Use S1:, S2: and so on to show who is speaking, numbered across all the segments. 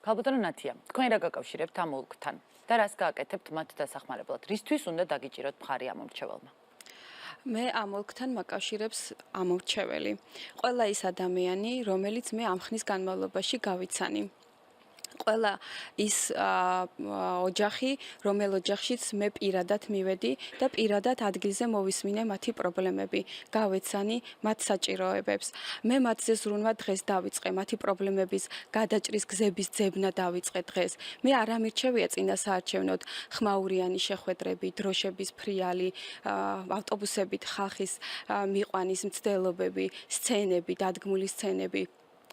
S1: ქალბატონო ნათია, თქვენ რა გაკავშირებთ ამ ოლქთან და რას გააკეთებთ მათ დასახმარებლად? რისთვის უნდა დაგიჭიროთ მხარი ამ მრჩეველმა?
S2: მე ამ ოლქთან მაკავშირებს ამორჩეველი. ყველა ის ადამიანი, რომელიც მე ამ ხნის განმავლობაში გავიცანი. ყველა ის ოჯახი, რომელ ოჯახშიც მე პირადად მივედი და პირადად ადგილზე მოვისმინე მათი პრობლემები, გავეცანი მათ საჭიროებებს. მე მათზე ზრუნვა დღეს დავიწყე, მათი პრობლემების გადაჭრის გზების ძებნა დავიწყე დღეს. მე არ ამირჩევია წინასაარჩევნოდ ხმაურიანი შეხვედრები, დროშების ფრიალი, ავტობუსებით ხალხის მიყვანის მცდელობები, სცენები, დადგმული სცენები.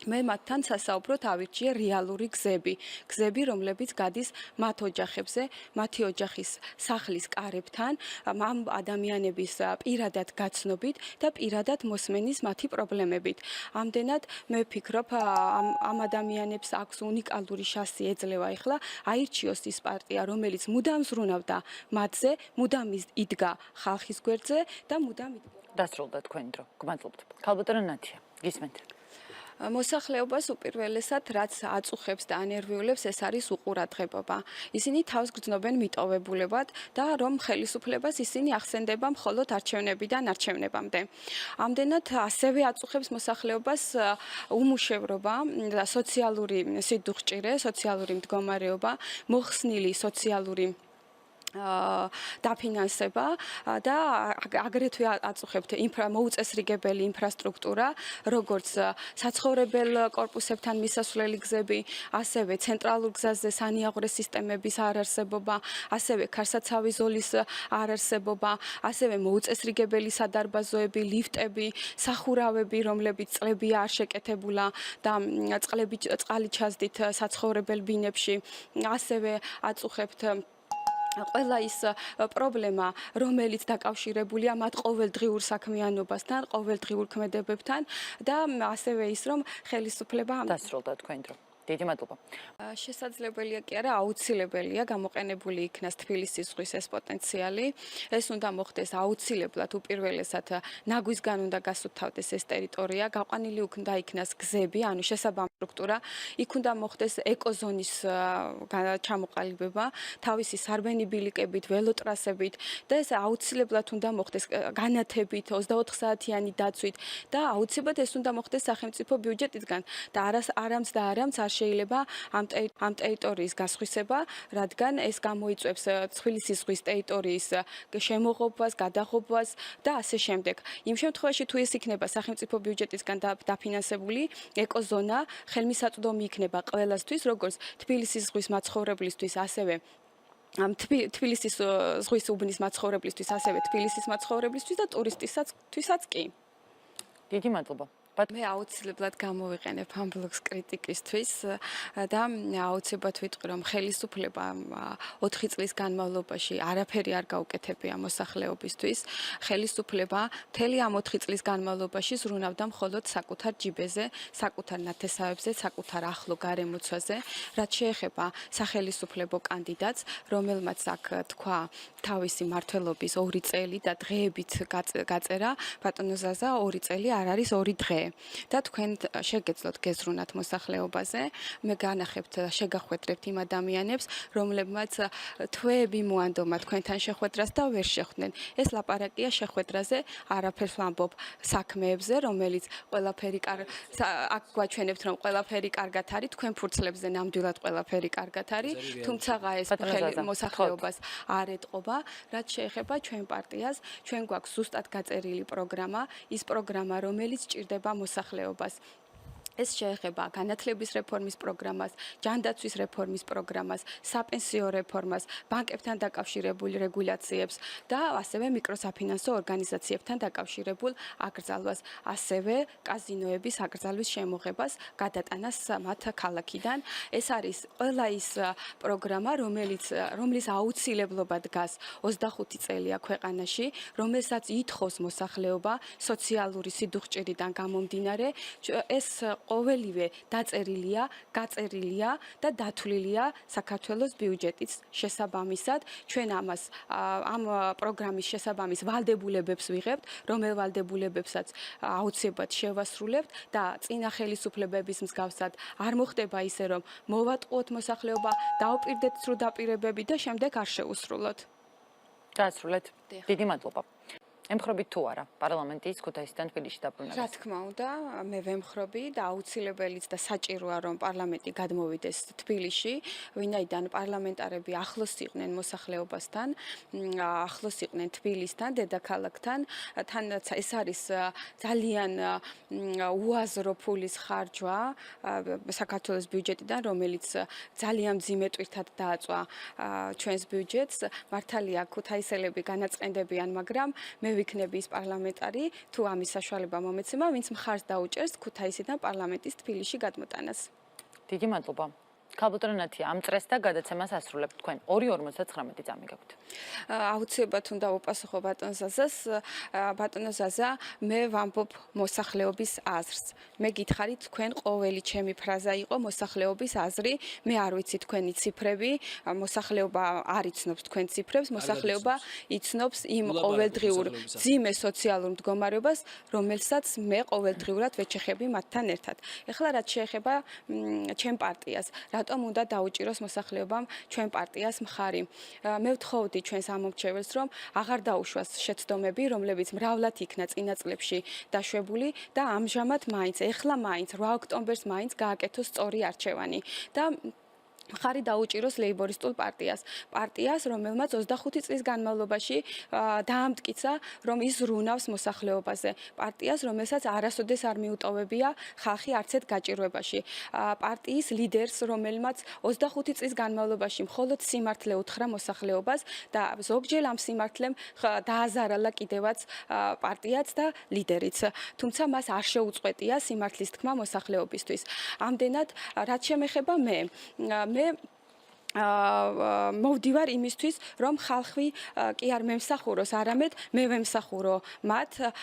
S2: მე მათთან სასაუბროდ ავირჩიე რეალური გზები, რომლებიც გადის მათ ოჯახებზე, მათი ოჯახის სახლის კარებთან, ამ ადამიანების პირადად გაცნობით და პირადად მოსმენის მათი პრობლემებით. ამდენად მე ვფიქრობ, ამ ადამიანებს აქვს უნიკალური შანსი ეძლევა ახლა აირჩიოს ის პარტია, რომელიც მუდამ ზრუნავდა მათზე, მუდამ იდგა ხალხის გვერდზე და მუდამ
S1: დასრულდა თქვენი დრო. გმადლობთ. ქალბატონო ნათია, გისმენთ.
S2: მოსახლეობას უპირველესად რაც აწუხებს და ანერვიულებს ეს არის უყურადღებობა. ისინი თავს გრძნობენ მიტოვებულებად და რომ ხელისუფლებას ისინი ახსენდება მხოლოდ არჩევნებიდან არჩევნებამდე. ამდენად ასევე აწუხებს მოსახლეობას უმუშევრობა და სოციალური სიდუხჭირე, სოციალური მდგომარეობა, მოხსნილი სოციალური დაფინანსება და აგრეთვე აწუხებთ მოუწესრიგებელი ინფრასტრუქტურა, როგორც საცხოვრებელ კორპუსებთან მისასვლელი გზები, ასევე ცენტრალურ გზაზე სანიაღვრე სისტემების არარსებობა, ასევე ქარსაცავი ზოლის არარსებობა, ასევე მოუწესრიგებელი სადარბაზოები, ლიფტები, სახურავები, რომლებიც წლები არ შეკეთებულა და წყალი ჩაზდით საცხოვრებელ ბინებში, ასევე აწუხებთ ყველა ის პრობლემა, რომელიც დაკავშირებულია მათ ყოველდღიურ საქმიანობასთან, ყოველდღიურ ქმედებებთან და ასევე ის, რომ ხელისუფლება
S1: დასრულდა თქვენი დრო. დიდი მადლობა.
S2: შესაძლებელია კი არა, აუცილებელია გამოყენებული იქნას თბილისის ზღვის ეს პოტენციალი. ეს უნდა მოხდეს აუცილებლად უპირველესად ნაგვისგან უნდა გასუთავდეს ეს ტერიტორია, გაყვანილი უნდა იქნას გზები, ანუ შესაბამისი სტრუქტურა, იქ უნდა მოხდეს ეკოზონის ჩამოყალიბება, თავისი სარბენი ბილიკებით, ველოტრასებით და ეს აუცილებლად უნდა მოხდეს განათებით, 24 საათიანი დაცვით და აუცილებლად ეს უნდა მოხდეს სახელმწიფო ბიუჯეტისგან და არამც და არამც არ შეიძლება ამ ტერიტორიის გასხვისება, რადგან ეს გამოიწვევს თბილისის ზღვის ტერიტორიის შემოღობას, გადაღობას და ასე შემდეგ. იმ შემთხვევაში თუ ეს იქნება სახელმწიფო ბიუჯეტისგან დაფინანსებული ეკოზონა, ხელმისაწვდომი იქნება ყველასთვის, როგორც თბილისის ზღვის მაცხოვრებლისთვის, ასევე თბილისის ზღვის უბნის მაცხოვრებლისთვის, ასევე თბილისის მაცხოვრებლისთვის და ტურისტისთვისაც კი.
S1: დიდი მადლობა.
S2: მე აუცილებლად გამოვიყენებ ამ ბლოგს კრიტიკისთვის და აუცილებლად ვიტყვი, რომ ხელისუფლება 4 წლის განმავლობაში არაფერი არ გაუკეთებია მოსახლეობისთვის. ხელისუფლება მთელი ამ 4 წლის განმავლობაში ზრუნავდა მხოლოდ საკუთარ ჯიბეზე, საკუთარ ნათესავებზე, საკუთარ ახლო გარემოცვაზე, რაც შეეხება სახელისუფლებო კანდიდატს, რომელმაც აქ თქვა თავისი მმართველობის 2 წელი და დღეებით გაწერა, ბატონო ზაზა 2 წელი არ არის 2 დღე. და თქვენ შეგეძლოთ გეზრუნათ მოსახლეობაზე, მე განახებთ შეგახვედრებთ იმ ადამიანებს, რომლებმაც თვეები მოანდომა თქვენთან შეხვედრას და ვერ შეხვდნენ. ეს ლაპარაკია შეხვედრაზე, არაფერს ვამბობ საქმეებზე, რომელიც ყველაფერი აქ გვაჩვენებთ, რომ ყველაფერი კარგად არის, თქვენ ფურცლებზე ნამდვილად ყველაფერი კარგად არის, თუმცა ეს მოსახლეობას არ ეტყობა, რაც შეეხება ჩვენ პარტიას, ჩვენ გვაქვს ზუსტად გაწერილი პროგრამა, ის პროგრამა, რომელიც ჭირდება მოსახლეობას. ეს შეეხება განათლების რეფორმის პროგრამას, ჯანდაცვის რეფორმის პროგრამას, საპენსიო რეფორმას, ბანკებთან დაკავშირებულ რეგულაციებს და ასევე მიკროსაფინანსო ორგანიზაციებთან დაკავშირებულ აკრძალვას, ასევე კაზინოების აკრძალვის შემოღებას, გადატანას მათ ქალაქიდან. ეს არის ყველა ის პროგრამა, რომლის აუცილებლობა დგას 25 წელია ქვეყანაში, რომელსაც ითხოვს მოსახლეობა სოციალური სიდუხჭირიდან გამომდინარე. ეს ყოველივე დაწერილია, გაწერილია და დათვლილია საქართველოს ბიუჯეტის შესაბამისად. ჩვენ ამას ამ პროგრამის შესაბამის ვალდებულებებს ვიღებთ, რომელ ვალდებულებებსაც აუცილებლად შევასრულებთ და წინა ხელისუფლებების მსგავსად არ მოხდება ისე, რომ მოვატყუოთ მოსახლეობა, დავპირდეთ სრულ დაპირებები და შემდეგ არ შევუსრულოთ.
S1: დაასრულეთ. დიდი მადლობა. ემხრობით თუ არა პარლამენტის ქუთაისიდან თბილისში დაბრუნებას?
S2: რა თქმა უნდა, მე ვემხრობი და აუცილებელიც და საჭიროა რომ პარლამენტი გადმოვიდეს თბილისში, ვინაიდან პარლამენტარები ახლოს იყვნენ მოსახლეობასთან, ახლოს იყვნენ თბილისთან, დედაქალაქთან, თანაც ეს არის ძალიან უაზრო ფულის ხარჯვა საქართველოს ბიუჯეტიდან, რომელიც ძალიან მძიმე ტვირთად დააწვა ჩვენს ბიუჯეტს. მართალია ქუთაისელები განაწყენდებიან, მაგრამ მე ვიქნები ის პარლამენტარი, თუ ამის საშუალება მომეცემა, ვინც მხარს დაუჭერს ქუთაისიდან პარლამენტის თბილისში გადმოტანას.
S1: დიდი მადლობა. ქალბატონო ნათია, ამ წრეს და გადაცემას ასრულებთ თქვენ 2:59 წამი გაქვთ.
S2: აუცილებლად უნდა უპასუხო ბატონ ზაზას. ბატონო ზაზა, მე ვამბობ მოსახლეობის აზრს. მე გითხარით თქვენ ყოველი ჩემი ფრაზა იყო მოსახლეობის აზრი. მე არ ვიცი თქვენი ციფრები, მოსახლეობა არ იცნობს თქვენ ციფრებს, მოსახლეობა იცნობს იმ ყოველდღიურ ძიმე სოციალურ მდგომარეობას, რომელსაც მე ყოველდღიურად ვეჩეხები მათთან ერთად. ეხლა რაც შეეხება ჩემ პარტიას, რატომ უნდა დაუჭიროს მოსახლეობამ ჩვენ პარტიას მხარი. მე ვთხოვდი ჩვენს ამომრჩეველს, რომ აღარ დაუშვას შეცდომები, რომლებიც მრავლად იქნა წინა წლებში დაშვებული და ამჟამად ეხლა მაინც 8 ოქტომბერს მაინც გააკეთოს სწორი არჩევანი და მხარი დაუჭიროს ლეიბორისტულ პარტიას, რომელმაც 25 წლის განმავლობაში დაამტკიცა, რომ ის ზრუნავს მოსახლეობაზე. პარტიას, რომელსაც არასოდეს არ მიუტოვებია ხალხი არც ერთ გაჭირვებაში. პარტიის ლიდერს, რომელმაც 25 წლის განმავლობაში მხოლოდ სიმართლე უთხრა მოსახლეობას და ზოგჯერ ამ სიმართლემ დააზარალა კიდევაც პარტიაც და ლიდერიც. თუმცა მას არ შეუწყვეტია სიმართლის თქმა მოსახლეობისთვის. ამდენად, რაც შემეხება მე მოვდივარ იმისთვის, რომ ხალხი კი არ მემსახუროს, არამედ მე ვემსახურო მათ.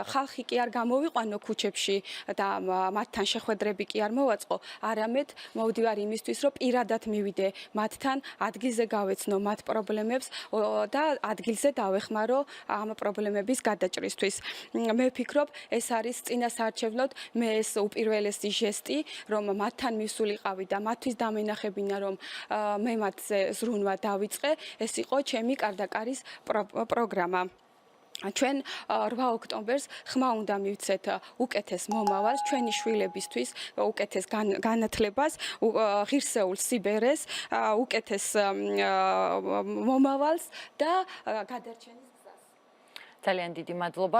S2: ხალხი კი არ გამოვიყვანო ქუჩებში და მათთან შეხვედრები კი არ მოვაწყო, არამედ მოვდივარ იმისთვის, რომ პირადად მივიდე მათთან, ადგილზე გავეცნო მათ პრობლემებს და ადგილზე დავეხმარო ამ პრობლემების გადაჭრისთვის. მე ვფიქრობ, ეს არის წინასაარჩევნოდ მე ეს უპირველესი ჟესტი, რომ მათთან მივსულიყავი და მათთვის დამენახებინა, რომ მე მათზე ზრუნვა დავიწყე, ეს იყო ჩემი კარდაკარის პროგრამა. ჩვენ 8 ოქტომბერს ხმა უნდა მივცეთ უკეთეს მომავალს, ჩვენი შვილებისთვის, უკეთეს განათლებას, ღირსეულ სიბერეს, უკეთეს მომავალს და გადარჩენის გზას.
S1: ძალიან დიდი მადლობა.